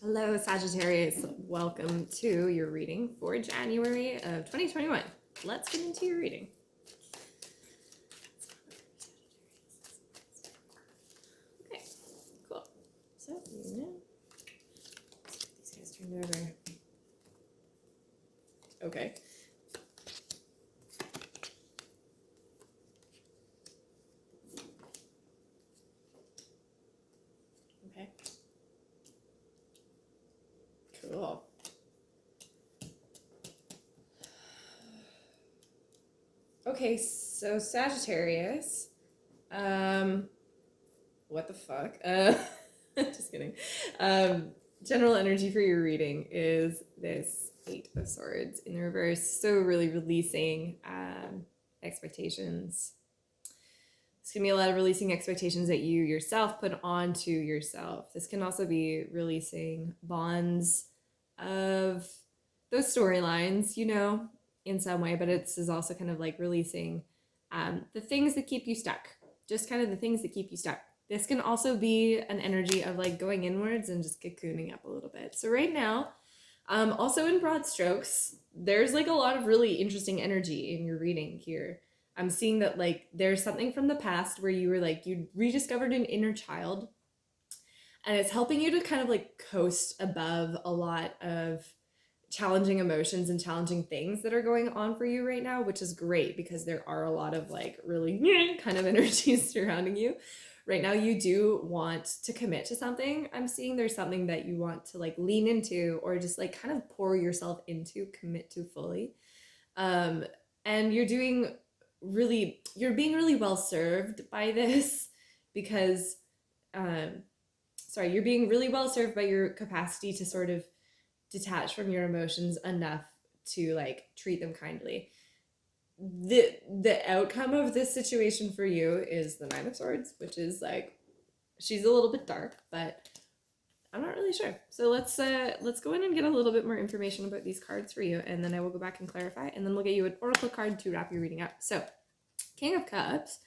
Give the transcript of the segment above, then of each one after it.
Hello, Sagittarius. Welcome to your reading for January of 2021. Let's get into your reading. Okay, cool. So, these guys turned over. Okay. Okay. Cool. Okay, so Sagittarius, what the fuck? Just kidding. General energy for your reading is this Eight of Swords in the reverse. So really releasing expectations. It's going to be a lot of releasing expectations that you yourself put onto yourself. This can also be releasing bonds of those storylines, in some way, but this is also kind of like releasing the things that keep you stuck. Just kind of the things that keep you stuck. This can also be an energy of like going inwards and just cocooning up a little bit. So right now, also in broad strokes, there's like a lot of really interesting energy in your reading here. I'm seeing that like there's something from the past where you were like, you rediscovered an inner child, and it's helping you to kind of like coast above a lot of challenging emotions and challenging things that are going on for you right now, which is great because there are a lot of like really kind of energies surrounding you. Right now you do want to commit to something. I'm seeing there's something that you want to like lean into or just like kind of pour yourself into, commit to fully. And you're being really well served by this because you're being really well served by your capacity to sort of detach from your emotions enough to like treat them kindly. The outcome of this situation for you is the Nine of Swords, which is like, she's a little bit dark, but I'm not really sure. So let's go in and get a little bit more information about these cards for you, and then I will go back and clarify, and then we'll get you an oracle card to wrap your reading up. So, King of Cups,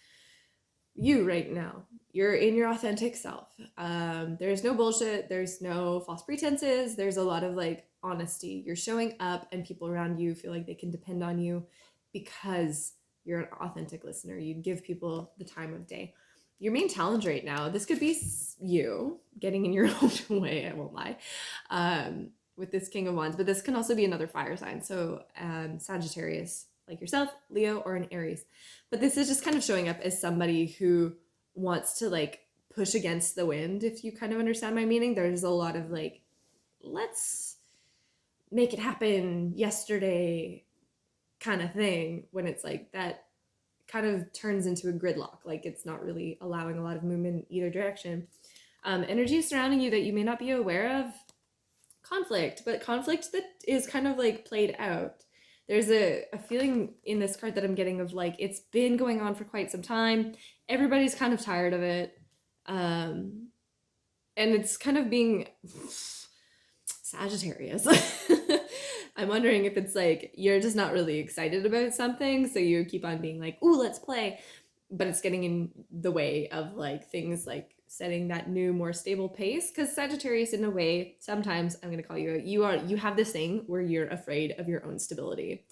you right now, you're in your authentic self. There's no bullshit. There's no false pretenses. There's a lot of like honesty. You're showing up, and people around you feel like they can depend on you because you're an authentic listener. You give people the time of day. Your main challenge right now, this could be you getting in your own way, I won't lie, with this King of Wands, but this can also be another fire sign. So Sagittarius, like yourself, Leo, or an Aries. But this is just kind of showing up as somebody who wants to like push against the wind, if you kind of understand my meaning. There's a lot of like, let's make it happen yesterday kind of thing, when it's like that kind of turns into a gridlock. Like it's not really allowing a lot of movement in either direction. Energy surrounding you that you may not be aware of. Conflict, but conflict that is kind of like played out. There's a feeling in this card that I'm getting of like, it's been going on for quite some time. Everybody's kind of tired of it. And it's kind of being Sagittarius. I'm wondering if it's like you're just not really excited about something, so you keep on being like, ooh, let's play, but it's getting in the way of like things like setting that new, more stable pace. Because Sagittarius, in a way, sometimes I'm gonna call you out, you have this thing where you're afraid of your own stability.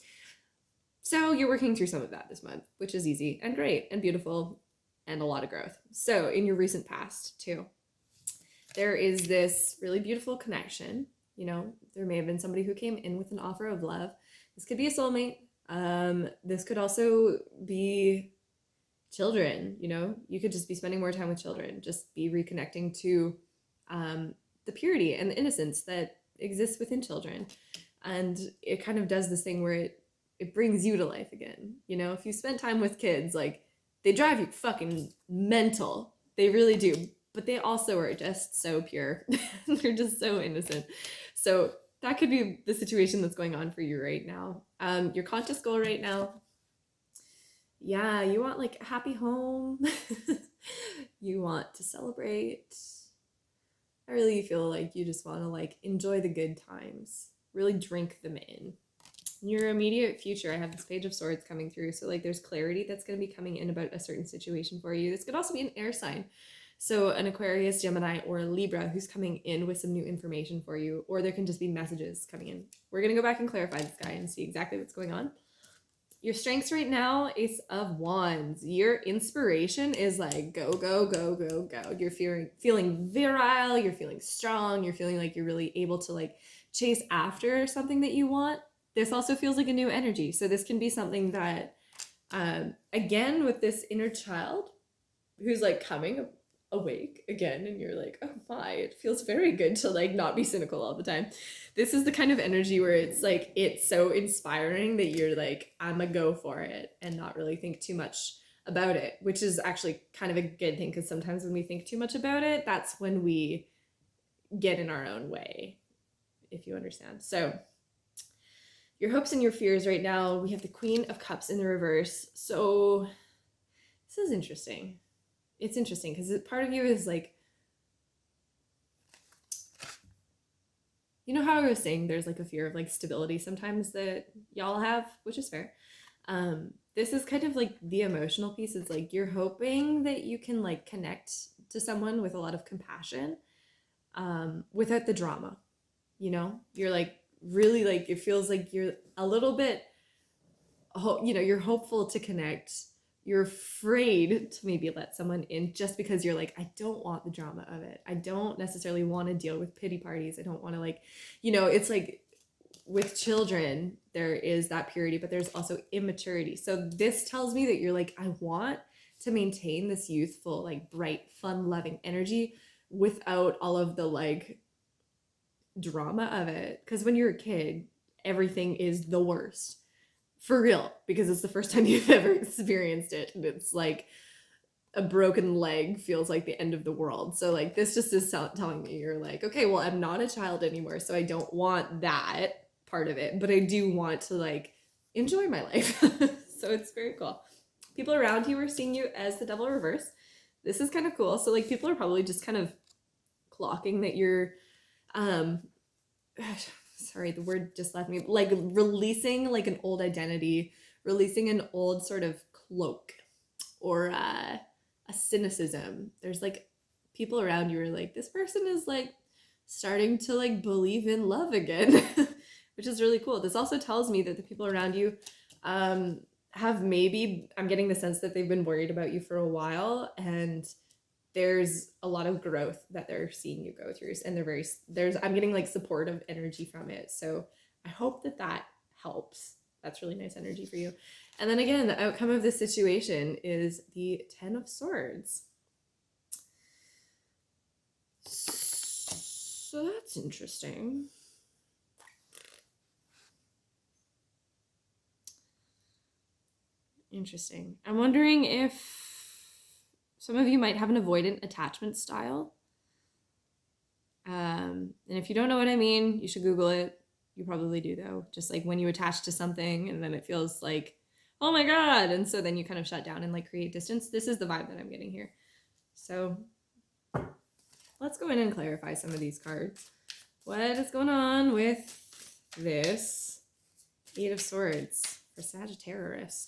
So you're working through some of that this month, which is easy and great and beautiful and a lot of growth. So in your recent past too, there is this really beautiful connection. There may have been somebody who came in with an offer of love. This could be a soulmate. This could also be children. You could just be spending more time with children, just be reconnecting to the purity and the innocence that exists within children. And it kind of does this thing where it brings you to life again. If you spend time with kids, like, they drive you fucking mental. They really do. But they also are just so pure. They're just so innocent. So that could be the situation that's going on for you right now. Your conscious goal right now, yeah, you want like a happy home. You want to celebrate. I really feel like you just want to like enjoy the good times, really drink them in. In your immediate future, I have this Page of Swords coming through. So like there's clarity that's going to be coming in about a certain situation for you. This could also be an air sign. So an Aquarius, Gemini, or a Libra who's coming in with some new information for you, or there can just be messages coming in. We're going to go back and clarify this guy and see exactly what's going on. Your strengths right now, Ace of Wands. Your inspiration is like go, go, go, go, go. You're feeling virile, you're feeling strong, you're feeling like you're really able to like chase after something that you want. This also feels like a new energy. So this can be something that, again, with this inner child who's like coming awake again, and you're like, oh my, it feels very good to like not be cynical all the time. This is the kind of energy where it's like, it's so inspiring that you're like, I'ma go for it and not really think too much about it, which is actually kind of a good thing, because sometimes when we think too much about it, that's when we get in our own way, if you understand. So your hopes and your fears right now, we have the Queen of Cups in the reverse. So this is interesting. It's interesting because part of you is like, you know how I was saying there's like a fear of like stability sometimes that y'all have, which is fair. This is kind of like the emotional piece. It's like you're hoping that you can like connect to someone with a lot of compassion, without the drama. You know, you're like really like, it feels like you're a little bit, you know, you're hopeful to connect. You're afraid to maybe let someone in just because you're like, I don't want the drama of it. I don't necessarily want to deal with pity parties. I don't want to like, you know, it's like with children, there is that purity, but there's also immaturity. So this tells me that you're like, I want to maintain this youthful, like bright, fun, loving energy without all of the like drama of it. Because when you're a kid, everything is the worst. For real, because it's the first time you've ever experienced it, and it's like a broken leg feels like the end of the world. So like this just is telling me you're like, okay, well, I'm not a child anymore, so I don't want that part of it, but I do want to like enjoy my life. So it's very cool. People around you are seeing you as the Devil reverse. This is kind of cool. So like people are probably just kind of clocking that you're sorry, the word just left me, like releasing like an old identity, releasing an old sort of cloak, or a cynicism. There's like people around you are like, this person is like starting to like believe in love again, which is really cool. This also tells me that the people around you have maybe, I'm getting the sense that they've been worried about you for a while, and there's a lot of growth that they're seeing you go through, and I'm getting like supportive energy from it. So I hope that helps. That's really nice energy for you. And then again, the outcome of this situation is the 10 of Swords. So that's interesting. Interesting. I'm wondering if some of you might have an avoidant attachment style. And if you don't know what I mean, you should Google it. You probably do though. Just like when you attach to something and then it feels like, oh my God. And so then you kind of shut down and like create distance. This is the vibe that I'm getting here. So let's go in and clarify some of these cards. What is going on with this 8 of Swords for Sagittarius?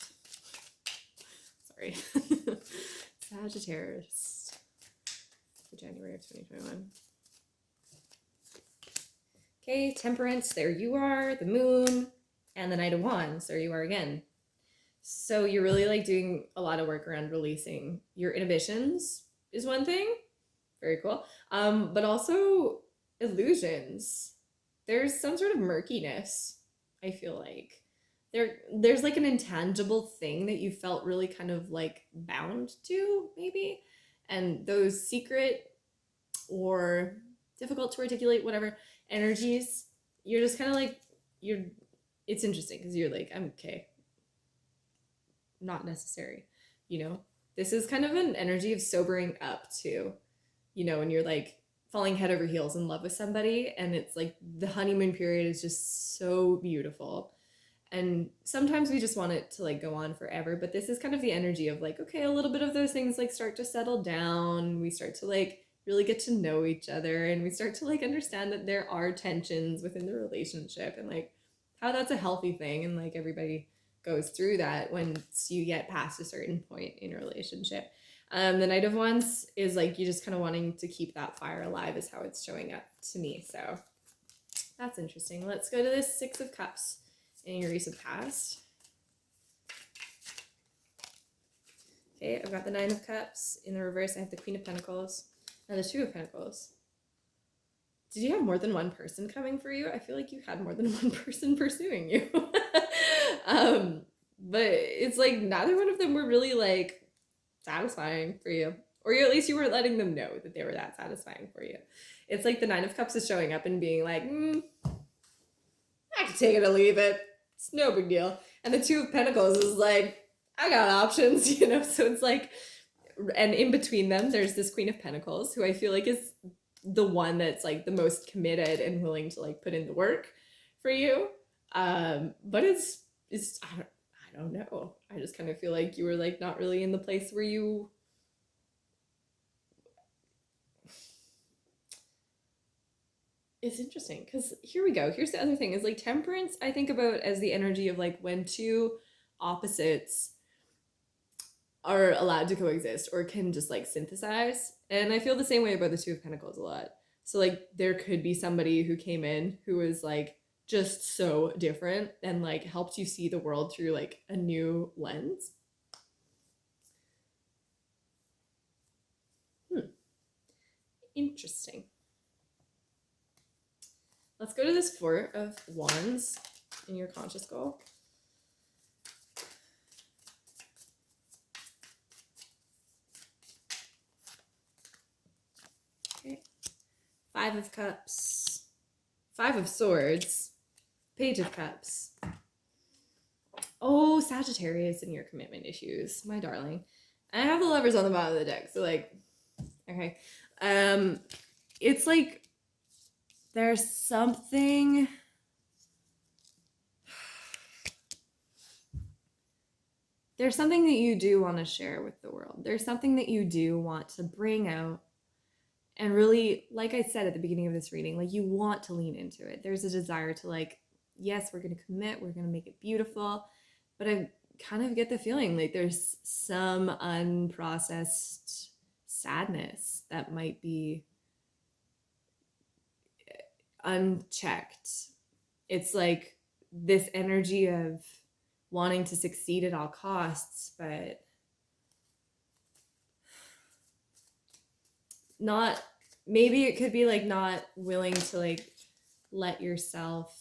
Sorry. Sagittarius for January of 2021. Okay, Temperance, there you are, the Moon, and the Knight of Wands, there you are again. So you're really like doing a lot of work around releasing your inhibitions is one thing. Very cool. But also illusions. There's some sort of murkiness, I feel like. There's like an intangible thing that you felt really kind of like bound to, maybe, and those secret or difficult to articulate, whatever energies, you're just kind of like, it's interesting because you're like, I'm okay, not necessary, you know. This is kind of an energy of sobering up too, you know, when you're like falling head over heels in love with somebody, and it's like the honeymoon period is just so beautiful. And sometimes we just want it to like go on forever, but this is kind of the energy of like, okay, a little bit of those things like start to settle down. We start to like really get to know each other, and we start to like understand that there are tensions within the relationship, and like how that's a healthy thing. And like everybody goes through that once you get past a certain point in a relationship. The Knight of Wands is like you just kind of wanting to keep that fire alive is how it's showing up to me. So that's interesting. Let's go to this Six of Cups in your recent past. Okay, I've got the Nine of Cups. In the reverse, I have the Queen of Pentacles and the Two of Pentacles. Did you have more than one person coming for you? I feel like you had more than one person pursuing you. But it's like neither one of them were really like satisfying for you. Or at least you weren't letting them know that they were that satisfying for you. It's like the Nine of Cups is showing up and being like, I can take it or leave it. It's no big deal. And the Two of Pentacles is like, I got options, you know? So it's like, and in between them, there's this Queen of Pentacles, who I feel like is the one that's like the most committed and willing to like put in the work for you. But it's I don't know. I just kind of feel like you were like not really in the place where you it's interesting because here we go. Here's the other thing is like Temperance, I think about as the energy of like when two opposites are allowed to coexist or can just like synthesize. And I feel the same way about the Two of Pentacles a lot. So like there could be somebody who came in who was like just so different and like helped you see the world through like a new lens. Interesting. Let's go to this Four of Wands in your conscious goal. Okay. Five of Cups, Five of Swords, Page of Cups. Oh, Sagittarius and your commitment issues, my darling. I have the Lovers on the bottom of the deck, so like, okay. It's like there's something that you do want to share with the world. There's something that you do want to bring out and really, like I said at the beginning of this reading, like you want to lean into it. There's a desire to like, yes, we're going to commit, we're going to make it beautiful, but I kind of get the feeling like there's some unprocessed sadness that might be unchecked. It's like this energy of wanting to succeed at all costs, but not, maybe it could be like not willing to like let yourself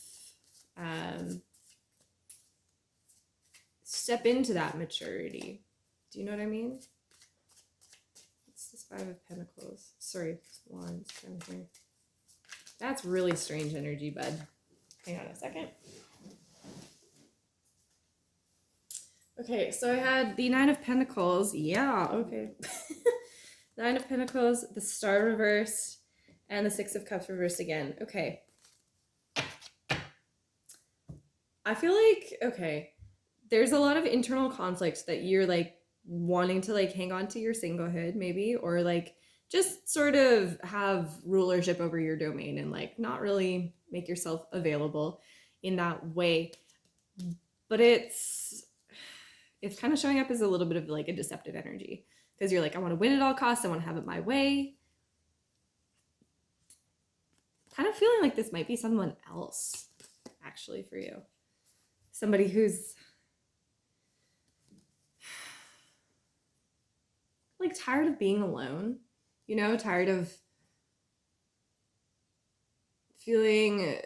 step into that maturity. Do you know what I mean? It's this Five of Pentacles. Sorry, Wands down here. That's really strange energy, bud. Hang on a second. Okay, so I had the Nine of Pentacles. Yeah, okay. Nine of Pentacles, the Star reversed, and the Six of Cups reversed again. Okay. I feel like, okay, there's a lot of internal conflict that you're like wanting to like hang on to your singlehood maybe, or like just sort of have rulership over your domain and like not really make yourself available in that way. But it's kind of showing up as a little bit of like a deceptive energy because you're like, I want to win at all costs. I want to have it my way. Kind of feeling like this might be someone else actually for you. Somebody who's like tired of being alone, you know, tired of feeling,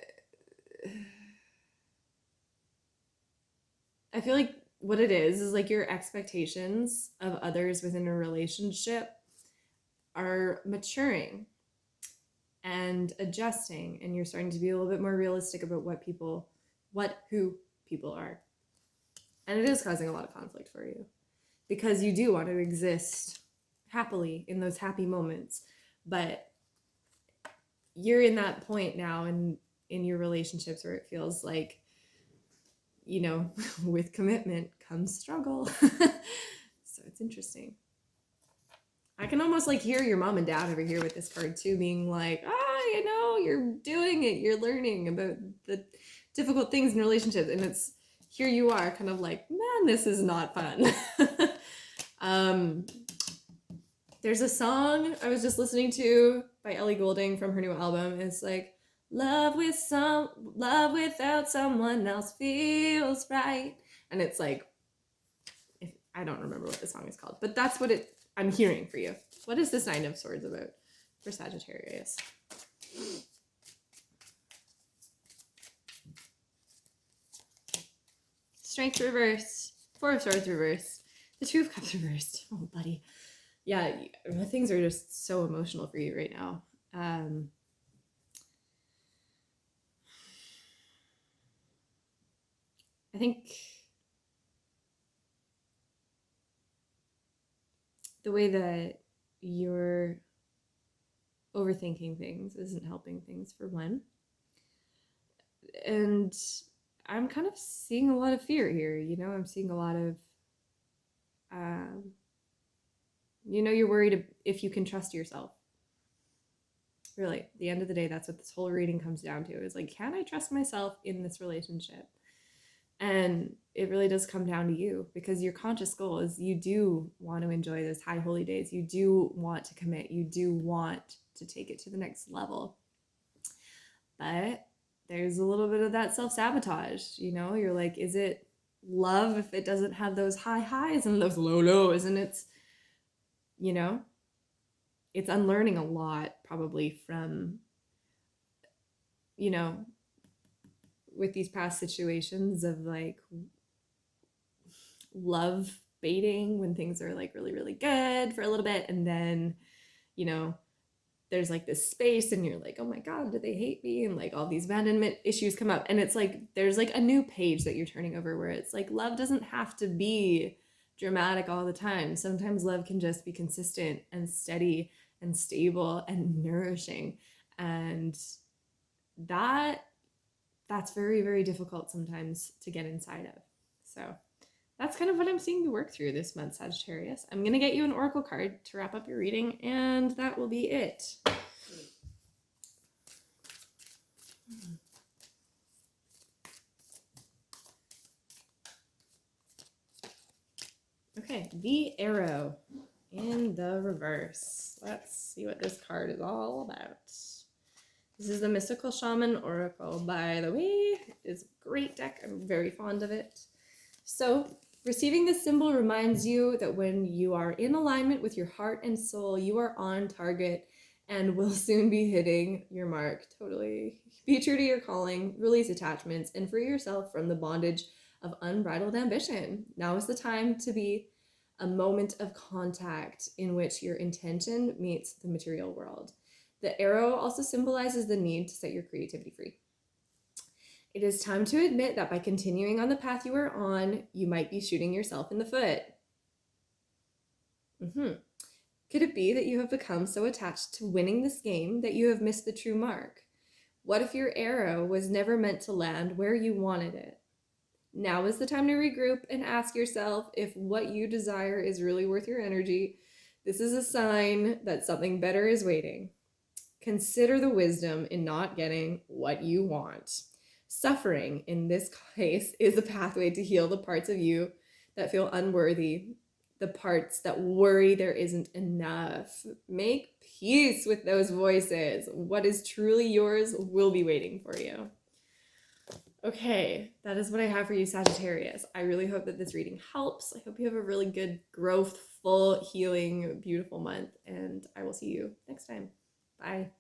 I feel like what it is like your expectations of others within a relationship are maturing and adjusting, and you're starting to be a little bit more realistic about who people are. And it is causing a lot of conflict for you because you do want to exist happily in those happy moments, but you're in that point now in your relationships where it feels like, you know, with commitment comes struggle. So it's interesting. I can almost like hear your mom and dad over here with this card too, being like, you know, you're doing it, you're learning about the difficult things in relationships, and it's here you are kind of like, man, this is not fun. There's a song I was just listening to by Ellie Goulding from her new album. It's like, love without someone else feels right. And it's like, I don't remember what the song is called, but that's what I'm hearing for you. What is this Nine of Swords about for Sagittarius? Strength reversed. Four of Swords reversed. The Two of Cups reversed. Oh, buddy. Yeah, things are just so emotional for you right now. I think the way that you're overthinking things isn't helping things, for one. And I'm kind of seeing a lot of fear here. I'm seeing a lot of, you're worried if you can trust yourself. Really, at the end of the day, that's what this whole reading comes down to, is like, can I trust myself in this relationship? And it really does come down to you, because your conscious goal is you do want to enjoy those high holy days. You do want to commit. You do want to take it to the next level. But there's a little bit of that self-sabotage. You're like, is it love if it doesn't have those high highs and those low lows? And it's unlearning a lot, probably, from with these past situations of like love baiting when things are like really, really good for a little bit, and then there's like this space and you're like, oh my god, do they hate me? And like all these abandonment issues come up, and it's like there's like a new page that you're turning over, where it's like love doesn't have to be dramatic all the time. Sometimes love can just be consistent and steady and stable and nourishing, and that's very, very difficult sometimes to get inside of. So that's kind of what I'm seeing you work through this month, Sagittarius. I'm going to get you an oracle card to wrap up your reading, and that will be it. Okay, the Arrow in the reverse. Let's see what this card is all about. This is the Mystical Shaman Oracle, by the way. It's a great deck. I'm very fond of it. So, receiving this symbol reminds you that when you are in alignment with your heart and soul, you are on target and will soon be hitting your mark. Totally. Be true to your calling, release attachments, and free yourself from the bondage of unbridled ambition. Now is the time to be a moment of contact in which your intention meets the material world. The arrow also symbolizes the need to set your creativity free. It is time to admit that by continuing on the path you are on, you might be shooting yourself in the foot. Could it be that you have become so attached to winning this game that you have missed the true mark? What if your arrow was never meant to land where you wanted it? Now is the time to regroup and ask yourself if what you desire is really worth your energy. This is a sign that something better is waiting. Consider the wisdom in not getting what you want. Suffering, in this case, is a pathway to heal the parts of you that feel unworthy, the parts that worry there isn't enough. Make peace with those voices. What is truly yours will be waiting for you. Okay, that is what I have for you, Sagittarius. I really hope that this reading helps. I hope you have a really good, growth, full, healing, beautiful month, and I will see you next time. Bye.